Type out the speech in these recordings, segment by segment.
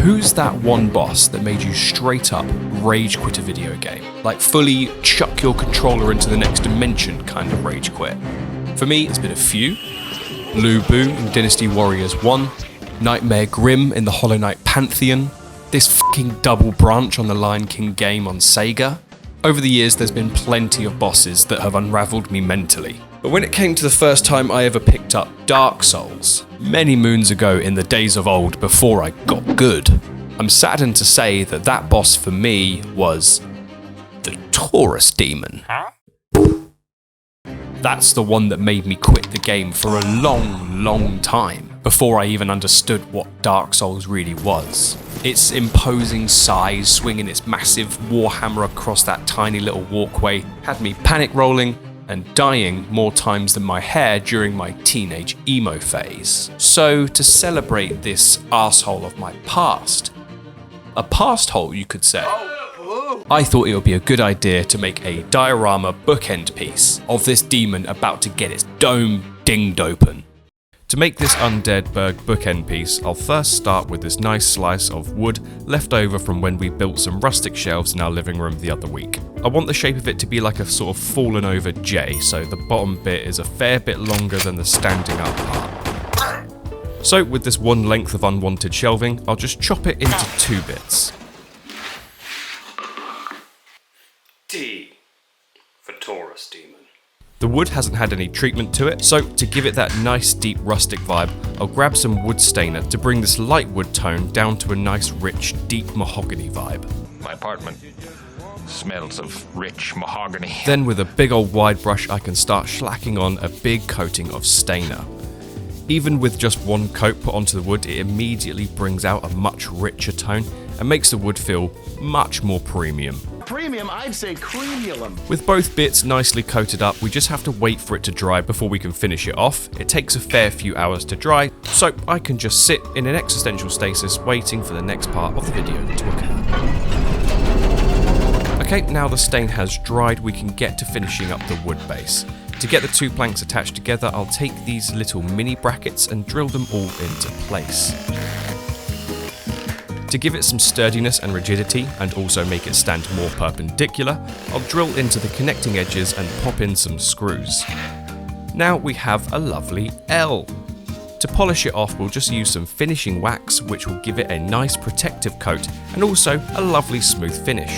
Who's that one boss that made you straight up rage quit a video game? Like fully chuck your controller into the next dimension kind of rage quit? For me, it's been a few. Lu Bu in Dynasty Warriors 1, Nightmare Grimm in the Hollow Knight Pantheon, this fucking double branch on the Lion King game on Sega. Over the years, there's been plenty of bosses that have unraveled me mentally. But when it came to the first time I ever picked up Dark Souls, many moons ago in the days of old before I got good, I'm saddened to say that that boss for me was the Taurus Demon. That's the one that made me quit the game for a long time, before I even understood what Dark Souls really was. Its imposing size, swinging its massive warhammer across that tiny little walkway, had me panic rolling and dying more times than my hair during my teenage emo phase. So to celebrate this arsehole of my past, a past hole you could say, I thought it would be a good idea to make a diorama bookend piece of this demon about to get its dome dinged open. To make this Undead Berg bookend piece, I'll first start with this nice slice of wood left over from when we built some rustic shelves in our living room the other week. I want the shape of it to be like a sort of fallen over J, so the bottom bit is a fair bit longer than the standing up part. So with this one length of unwanted shelving, I'll just chop it into 2 bits. T for Taurus Demon. The wood hasn't had any treatment to it, so to give it that nice deep rustic vibe, I'll grab some wood stainer to bring this light wood tone down to a nice rich deep mahogany vibe. My apartment smells of rich mahogany. Then with a big old wide brush I can start slacking on a big coating of stainer. Even with just one coat put onto the wood, it immediately brings out a much richer tone and makes the wood feel much more premium. Premium, I'd say creamulum. With both bits nicely coated up, we just have to wait for it to dry before we can finish it off. It takes a fair few hours to dry, so I can just sit in an existential stasis waiting for the next part of the video to occur. Okay, now the stain has dried, we can get to finishing up the wood base. To get the 2 planks attached together, I'll take these little mini brackets and drill them all into place. To give it some sturdiness and rigidity, and also make it stand more perpendicular, I'll drill into the connecting edges and pop in some screws. Now we have a lovely L. To polish it off, we'll just use some finishing wax, which will give it a nice protective coat and also a lovely smooth finish.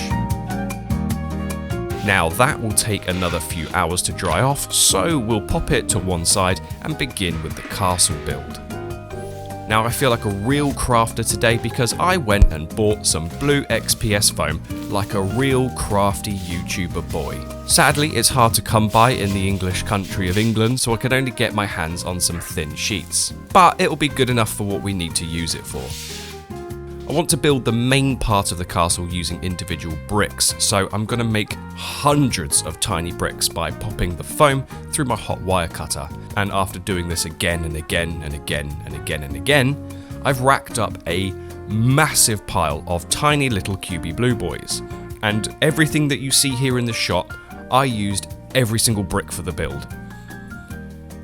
Now that will take another few hours to dry off, so we'll pop it to one side and begin with the castle build. Now I feel like a real crafter today because I went and bought some blue XPS foam like a real crafty YouTuber boy. Sadly, it's hard to come by in the English country of England, so I could only get my hands on some thin sheets. But it'll be good enough for what we need to use it for. I want to build the main part of the castle using individual bricks, so I'm going to make hundreds of tiny bricks by popping the foam through my hot wire cutter. And after doing this again and again and again and again and again, I've racked up a massive pile of tiny little cubey blue boys. And everything that you see here in the shot, I used every single brick for the build.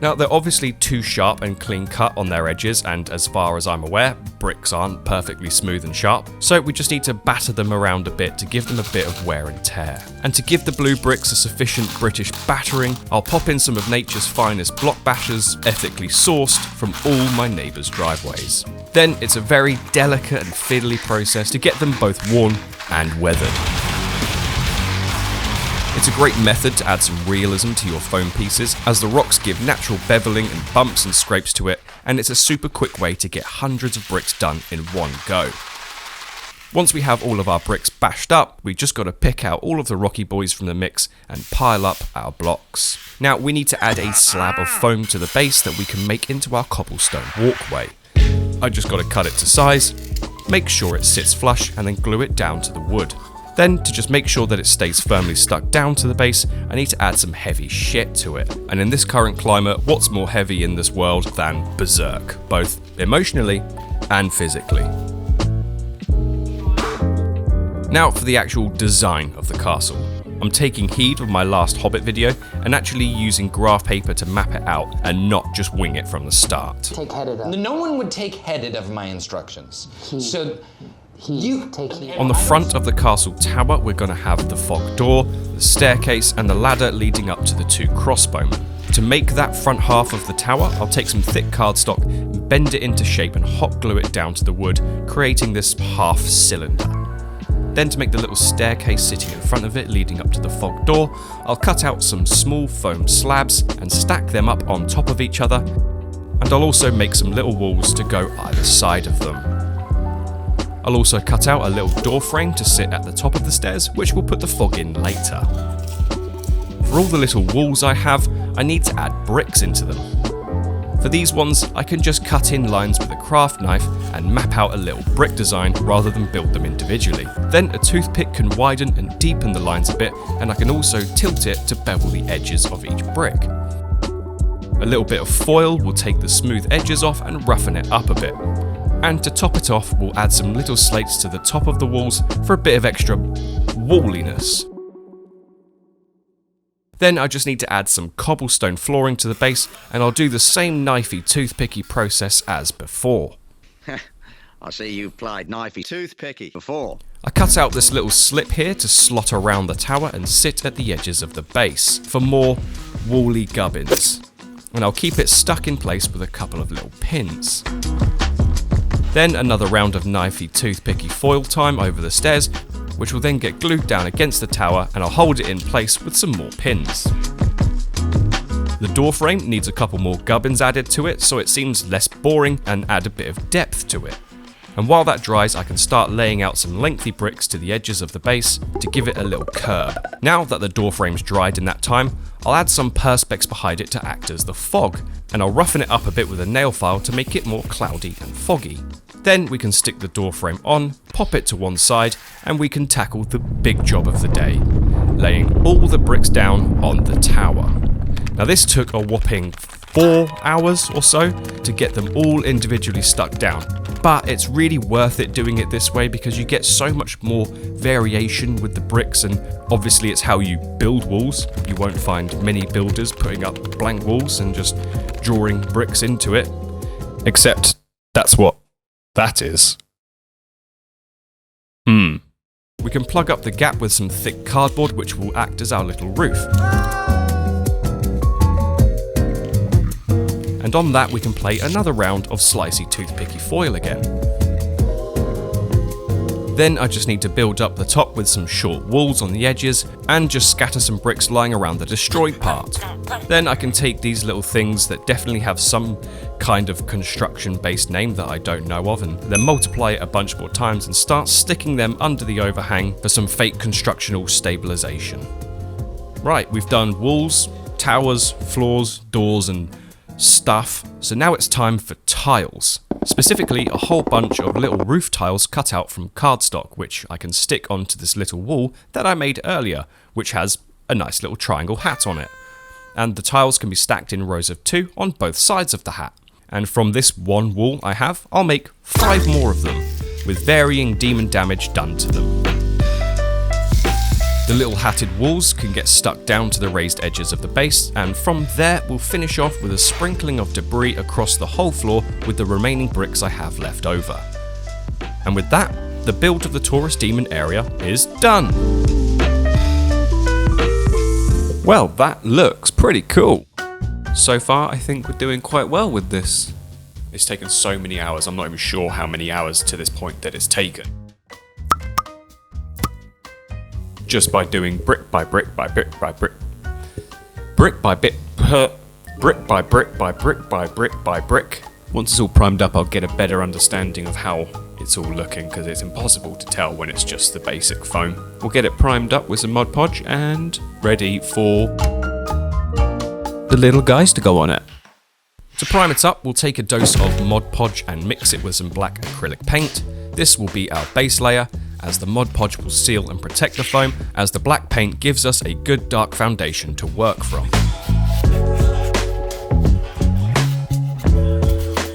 Now, they're obviously too sharp and clean cut on their edges, and as far as I'm aware, bricks aren't perfectly smooth and sharp, so we just need to batter them around a bit to give them a bit of wear and tear. And to give the blue bricks a sufficient British battering, I'll pop in some of nature's finest block bashers, ethically sourced from all my neighbours' driveways. Then it's a very delicate and fiddly process to get them both worn and weathered. It's a great method to add some realism to your foam pieces, as the rocks give natural beveling and bumps and scrapes to it, and it's a super quick way to get hundreds of bricks done in one go. Once we have all of our bricks bashed up, we just got to pick out all of the rocky boys from the mix and pile up our blocks. Now we need to add a slab of foam to the base that we can make into our cobblestone walkway. I just got to cut it to size, make sure it sits flush, and then glue it down to the wood. Then, to just make sure that it stays firmly stuck down to the base, I need to add some heavy shit to it. And in this current climate, what's more heavy in this world than berserk, both emotionally and physically. Now for the actual design of the castle. I'm taking heed of my last Hobbit video and actually using graph paper to map it out and not just wing it from the start. Take headed of. No one would take headed of my instructions. On the front of the castle tower, we're going to have the fog door, the staircase, and the ladder leading up to the 2 crossbowmen. To make that front half of the tower, I'll take some thick cardstock, bend it into shape, and hot glue it down to the wood, creating this half cylinder. Then to make the little staircase sitting in front of it leading up to the fog door, I'll cut out some small foam slabs and stack them up on top of each other, and I'll also make some little walls to go either side of them. I'll also cut out a little door frame to sit at the top of the stairs, which will put the fog in later. For all the little walls I have, I need to add bricks into them. For these ones, I can just cut in lines with a craft knife and map out a little brick design rather than build them individually. Then a toothpick can widen and deepen the lines a bit, and I can also tilt it to bevel the edges of each brick. A little bit of foil will take the smooth edges off and roughen it up a bit. And to top it off, we'll add some little slates to the top of the walls for a bit of extra walliness. Then I just need to add some cobblestone flooring to the base, and I'll do the same knifey toothpicky process as before. I see you've played knifey toothpicky before. I cut out this little slip here to slot around the tower and sit at the edges of the base for more woolly gubbins. And I'll keep it stuck in place with a couple of little pins. Then another round of knifey toothpicky foil time over the stairs, which will then get glued down against the tower, and I'll hold it in place with some more pins. The door frame needs a couple more gubbins added to it so it seems less boring and add a bit of depth to it. And while that dries, I can start laying out some lengthy bricks to the edges of the base to give it a little curb. Now that the door frame's dried in that time, I'll add some perspex behind it to act as the fog, and I'll roughen it up a bit with a nail file to make it more cloudy and foggy. Then we can stick the door frame on, pop it to one side, and we can tackle the big job of the day, laying all the bricks down on the tower. Now this took a whopping 4 hours or so to get them all individually stuck down, but it's really worth it doing it this way because you get so much more variation with the bricks, and obviously it's how you build walls. You won't find many builders putting up blank walls and just drawing bricks into it, except that's what that is. We can plug up the gap with some thick cardboard, which will act as our little roof. And on that we can play another round of slicey toothpicky foil again. Then I just need to build up the top with some short walls on the edges and just scatter some bricks lying around the destroyed part. Then I can take these little things that definitely have some kind of construction based name that I don't know of, and then multiply it a bunch more times and start sticking them under the overhang for some fake constructional stabilization. Right, we've done walls, towers, floors, doors and stuff, so now it's time for tiles. Specifically a whole bunch of little roof tiles cut out from cardstock, which I can stick onto this little wall that I made earlier, which has a nice little triangle hat on it. And the tiles can be stacked in rows of 2 on both sides of the hat. And from this one wall I have, I'll make 5 more of them, with varying demon damage done to them. The little hatted walls can get stuck down to the raised edges of the base, and from there we'll finish off with a sprinkling of debris across the whole floor with the remaining bricks I have left over. And with that, the build of the Taurus Demon area is done! Well, that looks pretty cool. So far I think we're doing quite well with this. It's taken so many hours, I'm not even sure how many hours to this point that it's taken. Just by doing brick by brick by brick by brick, brick by bit, brick by brick by brick by brick by brick. Once it's all primed up, I'll get a better understanding of how it's all looking, because it's impossible to tell when it's just the basic foam. We'll get it primed up with some Mod Podge and ready for the little guys to go on it. To prime it up, we'll take a dose of Mod Podge and mix it with some black acrylic paint. This will be our base layer, as the Mod Podge will seal and protect the foam, as the black paint gives us a good dark foundation to work from.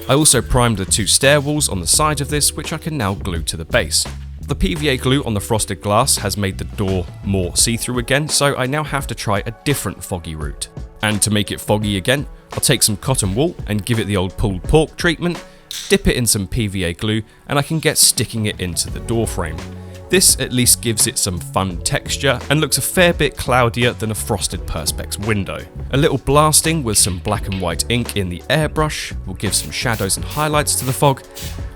I also primed the 2 stair walls on the side of this, which I can now glue to the base. The PVA glue on the frosted glass has made the door more see-through again, so I now have to try a different foggy route. And to make it foggy again, I'll take some cotton wool and give it the old pulled pork treatment, dip it in some PVA glue, and I can get sticking it into the door frame. This at least gives it some fun texture and looks a fair bit cloudier than a frosted perspex window. A little blasting with some black and white ink in the airbrush will give some shadows and highlights to the fog.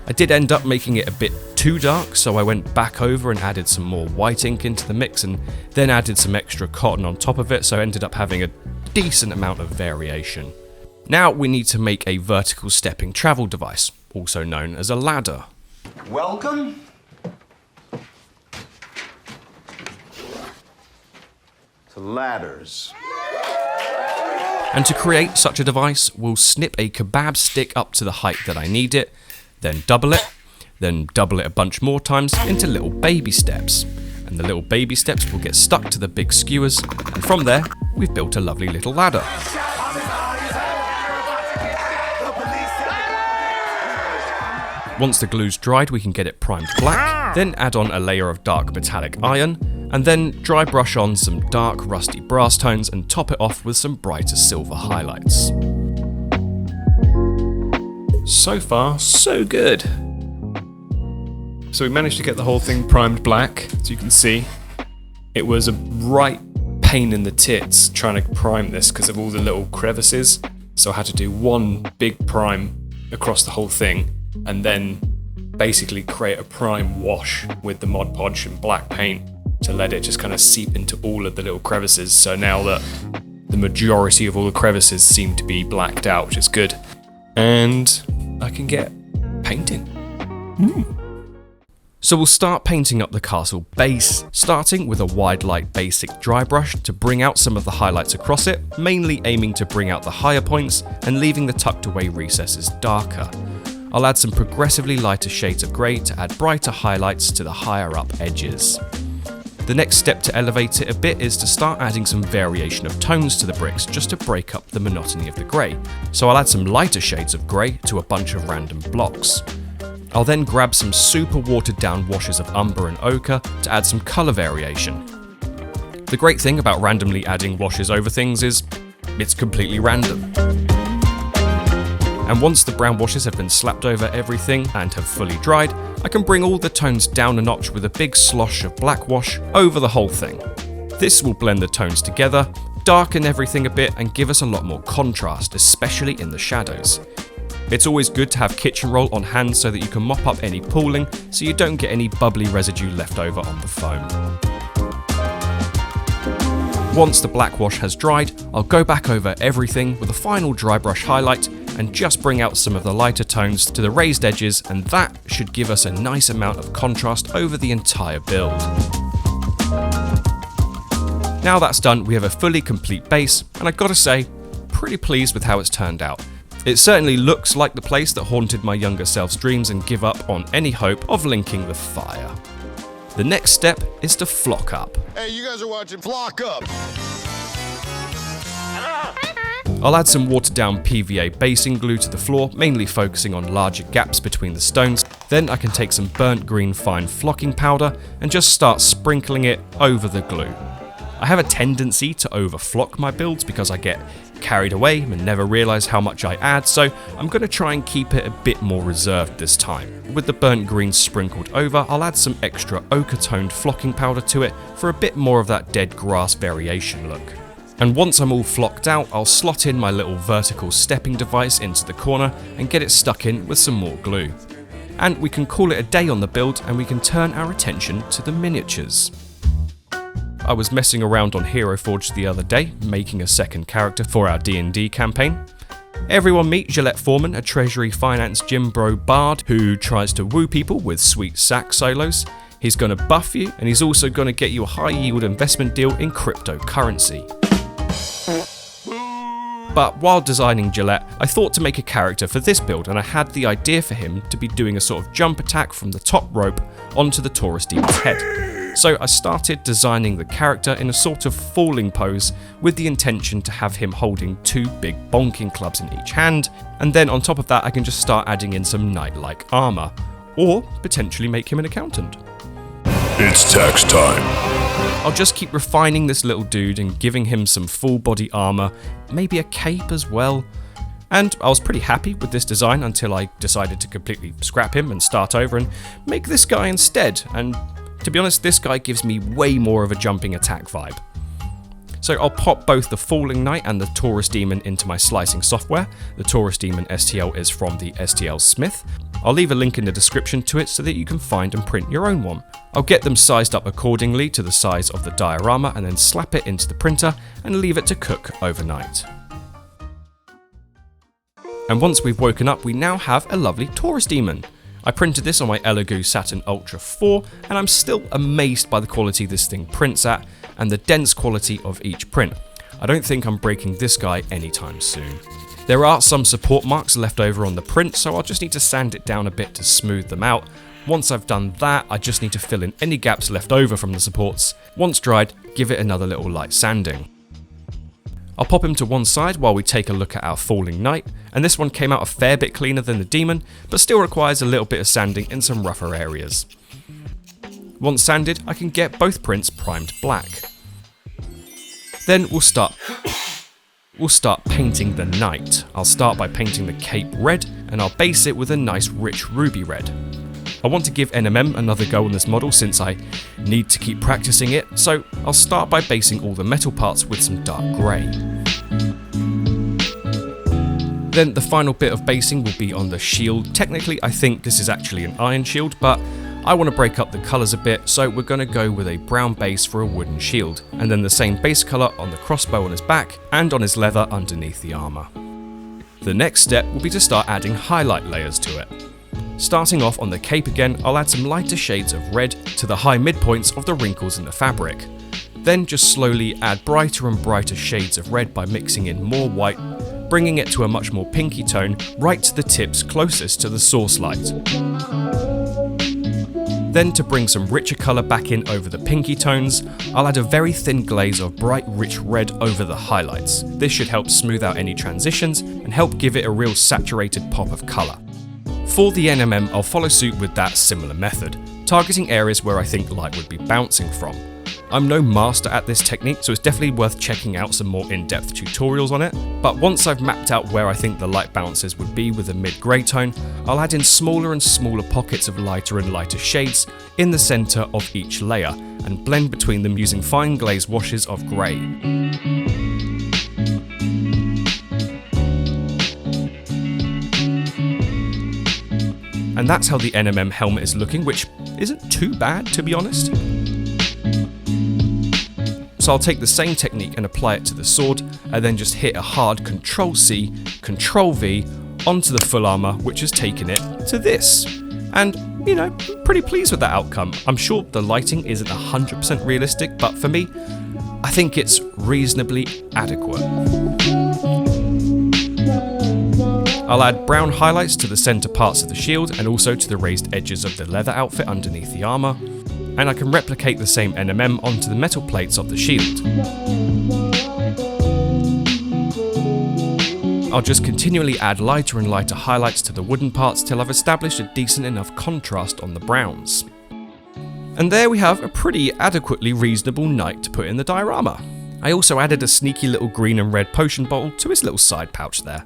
I did end up making it a bit too dark, so I went back over and added some more white ink into the mix and then added some extra cotton on top of it, so I ended up having a decent amount of variation. Now we need to make a vertical stepping travel device, also known as a ladder. Welcome to ladders. And to create such a device, we'll snip a kebab stick up to the height that I need it, then double it a bunch more times into little baby steps. And the little baby steps will get stuck to the big skewers, and from there, we've built a lovely little ladder. Once the glue's dried, we can get it primed black, then add on a layer of dark metallic iron, and then dry brush on some dark rusty brass tones and top it off with some brighter silver highlights. So far, so good. So we managed to get the whole thing primed black, as you can see. It was a right pain in the tits trying to prime this because of all the little crevices. So I had to do one big prime across the whole thing, and then basically create a prime wash with the Mod Podge and black paint to let it just kind of seep into all of the little crevices. So now that the majority of all the crevices seem to be blacked out, which is good. And I can get painting. So we'll start painting up the castle base, starting with a wide light basic dry brush to bring out some of the highlights across it, mainly aiming to bring out the higher points and leaving the tucked away recesses darker. I'll add some progressively lighter shades of grey to add brighter highlights to the higher up edges. The next step to elevate it a bit is to start adding some variation of tones to the bricks just to break up the monotony of the grey. So I'll add some lighter shades of grey to a bunch of random blocks. I'll then grab some super watered down washes of umber and ochre to add some colour variation. The great thing about randomly adding washes over things is it's completely random. And once the brown washes have been slapped over everything and have fully dried, I can bring all the tones down a notch with a big slosh of black wash over the whole thing. This will blend the tones together, darken everything a bit and give us a lot more contrast, especially in the shadows. It's always good to have kitchen roll on hand so that you can mop up any pooling so you don't get any bubbly residue left over on the foam. Once the black wash has dried, I'll go back over everything with a final dry brush highlight and just bring out some of the lighter tones to the raised edges, and that should give us a nice amount of contrast over the entire build. Now that's done, we have a fully complete base, and I've got to say, pretty pleased with how it's turned out. It certainly looks like the place that haunted my younger self's dreams and give up on any hope of linking the fire. The next step is to flock up. Hey, you guys are watching Flock Up. I'll add some watered down PVA basing glue to the floor, mainly focusing on larger gaps between the stones. Then I can take some burnt green fine flocking powder and just start sprinkling it over the glue. I have a tendency to over-flock my builds because I get carried away and never realise how much I add, so I'm going to try and keep it a bit more reserved this time. With the burnt green sprinkled over, I'll add some extra ochre-toned flocking powder to it for a bit more of that dead grass variation look. And once I'm all flocked out, I'll slot in my little vertical stepping device into the corner and get it stuck in with some more glue. And we can call it a day on the build and we can turn our attention to the miniatures. I was messing around on Hero Forge the other day, making a second character for our D&D campaign. Everyone meet Gillette Foreman, a Treasury Finance Gym Bro bard who tries to woo people with sweet sax solos. He's going to buff you, and he's also going to get you a high yield investment deal in cryptocurrency. But while designing Gillette, I thought to make a character for this build, and I had the idea for him to be doing a sort of jump attack from the top rope onto the Taurus Demon's head. So I started designing the character in a sort of falling pose with the intention to have him holding two big bonking clubs in each hand, and then on top of that I can just start adding in some knight-like armour, or potentially make him an accountant. It's tax time. I'll just keep refining this little dude and giving him some full body armor, maybe a cape as well. And I was pretty happy with this design until I decided to completely scrap him and start over and make this guy instead. And to be honest, this guy gives me way more of a jumping attack vibe. So I'll pop both the Falling Knight and the Taurus Demon into my slicing software. The Taurus Demon STL is from the STL Smith. I'll leave a link in the description to it so that you can find and print your own one. I'll get them sized up accordingly to the size of the diorama and then slap it into the printer and leave it to cook overnight. And once we've woken up, we now have a lovely Taurus Demon. I printed this on my Elegoo Saturn Ultra 4, and I'm still amazed by the quality this thing prints at and the dense quality of each print. I don't think I'm breaking this guy anytime soon. There are some support marks left over on the print, so I'll just need to sand it down a bit to smooth them out. Once I've done that, I just need to fill in any gaps left over from the supports. Once dried, give it another little light sanding. I'll pop him to one side while we take a look at our Falling Knight, and this one came out a fair bit cleaner than the Demon, but still requires a little bit of sanding in some rougher areas. Once sanded, I can get both prints primed black. Then we'll start painting the Knight. I'll start by painting the cape red, and I'll base it with a nice rich ruby red. I want to give NMM another go on this model since I need to keep practicing it, so I'll start by basing all the metal parts with some dark grey. Then the final bit of basing will be on the shield. Technically I think this is actually an iron shield, but I want to break up the colours a bit, so we're going to go with a brown base for a wooden shield, and then the same base colour on the crossbow on his back and on his leather underneath the armour. The next step will be to start adding highlight layers to it. Starting off on the cape again, I'll add some lighter shades of red to the high midpoints of the wrinkles in the fabric. Then just slowly add brighter and brighter shades of red by mixing in more white, bringing it to a much more pinky tone right to the tips closest to the source light. Then to bring some richer colour back in over the pinky tones, I'll add a very thin glaze of bright rich red over the highlights. This should help smooth out any transitions and help give it a real saturated pop of colour. For the NMM, I'll follow suit with that similar method, targeting areas where I think light would be bouncing from. I'm no master at this technique, so it's definitely worth checking out some more in-depth tutorials on it, but once I've mapped out where I think the light bounces would be with a mid-grey tone, I'll add in smaller and smaller pockets of lighter and lighter shades in the centre of each layer, and blend between them using fine glaze washes of grey. And that's how the NMM helmet is looking, which isn't too bad, to be honest. So I'll take the same technique and apply it to the sword, and then just hit a hard Ctrl-C, Ctrl-V onto the full armour, which has taken it to this. And, you know, pretty pleased with that outcome. I'm sure the lighting isn't 100% realistic, but for me, I think it's reasonably adequate. I'll add brown highlights to the centre parts of the shield and also to the raised edges of the leather outfit underneath the armour, and I can replicate the same NMM onto the metal plates of the shield. I'll just continually add lighter and lighter highlights to the wooden parts till I've established a decent enough contrast on the browns. And there we have a pretty adequately reasonable knight to put in the diorama. I also added a sneaky little green and red potion bottle to his little side pouch there.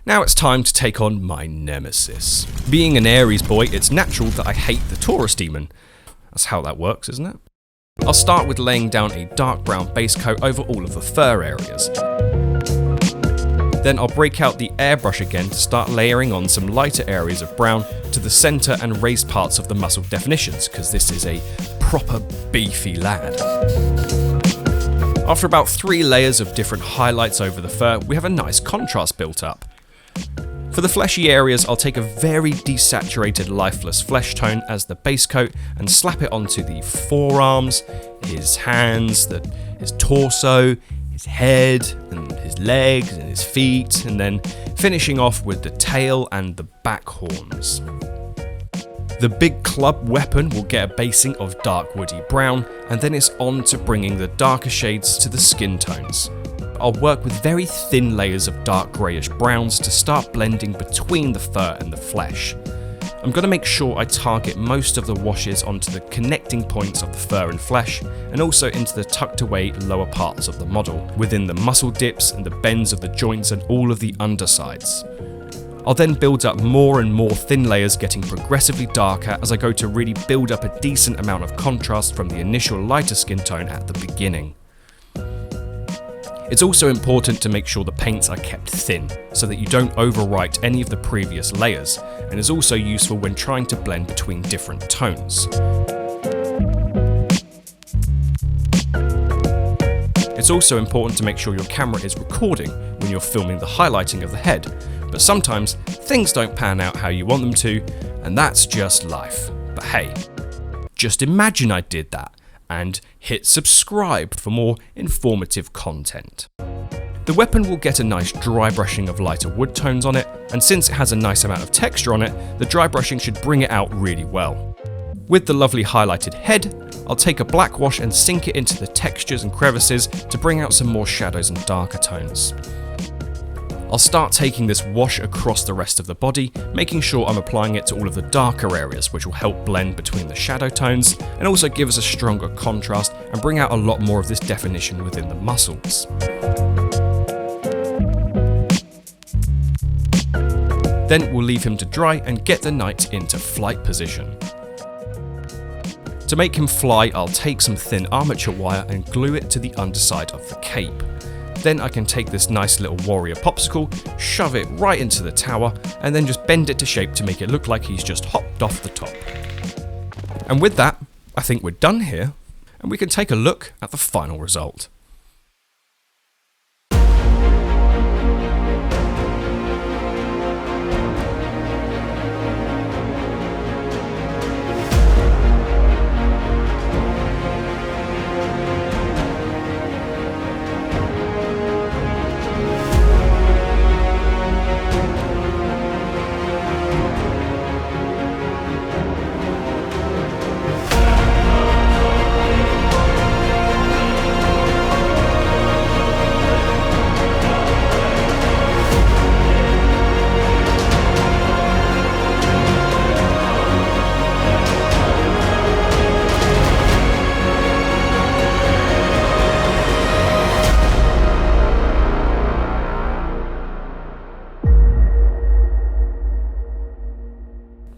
Now it's time to take on my nemesis. Being an Aries boy, it's natural that I hate the Taurus Demon. That's how that works, isn't it? I'll start with laying down a dark brown base coat over all of the fur areas. Then I'll break out the airbrush again to start layering on some lighter areas of brown to the centre and raised parts of the muscle definitions, because this is a proper beefy lad. After about 3 layers of different highlights over the fur, we have a nice contrast built up. For the fleshy areas, I'll take a very desaturated lifeless flesh tone as the base coat and slap it onto the forearms, his hands, his torso, his head, and his legs and his feet, and then finishing off with the tail and the back horns. The big club weapon will get a basing of dark woody brown, and then it's on to bringing the darker shades to the skin tones. I'll work with very thin layers of dark greyish browns to start blending between the fur and the flesh. I'm going to make sure I target most of the washes onto the connecting points of the fur and flesh, and also into the tucked away lower parts of the model, within the muscle dips and the bends of the joints and all of the undersides. I'll then build up more and more thin layers, getting progressively darker as I go to really build up a decent amount of contrast from the initial lighter skin tone at the beginning. It's also important to make sure the paints are kept thin, so that you don't overwrite any of the previous layers, and is also useful when trying to blend between different tones. It's also important to make sure your camera is recording when you're filming the highlighting of the head, but sometimes things don't pan out how you want them to, and that's just life. But hey, just imagine I did that, and hit subscribe for more informative content. The weapon will get a nice dry brushing of lighter wood tones on it, and since it has a nice amount of texture on it, the dry brushing should bring it out really well. With the lovely highlighted head, I'll take a black wash and sink it into the textures and crevices to bring out some more shadows and darker tones. I'll start taking this wash across the rest of the body, making sure I'm applying it to all of the darker areas, which will help blend between the shadow tones and also give us a stronger contrast and bring out a lot more of this definition within the muscles. Then we'll leave him to dry and get the knight into flight position. To make him fly, I'll take some thin armature wire and glue it to the underside of the cape. Then I can take this nice little warrior popsicle, shove it right into the tower, and then just bend it to shape to make it look like he's just hopped off the top. And with that, I think we're done here, and we can take a look at the final result.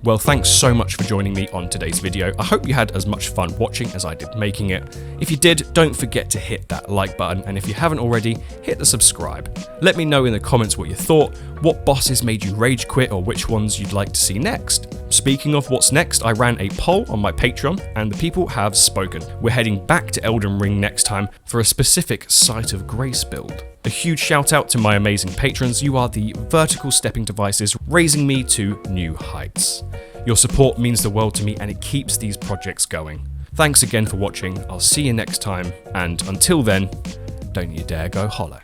Well, thanks so much for joining me on today's video. I hope you had as much fun watching as I did making it. If you did, don't forget to hit that like button, and if you haven't already, hit the subscribe. Let me know in the comments what you thought, what bosses made you rage quit, or which ones you'd like to see next. Speaking of what's next, I ran a poll on my Patreon, and the people have spoken. We're heading back to Elden Ring next time for a specific Sight of Grace build. A huge shout out to my amazing patrons. You are the vertical stepping devices raising me to new heights. Your support means the world to me, and it keeps these projects going. Thanks again for watching. I'll see you next time, and until then, don't you dare go hollow.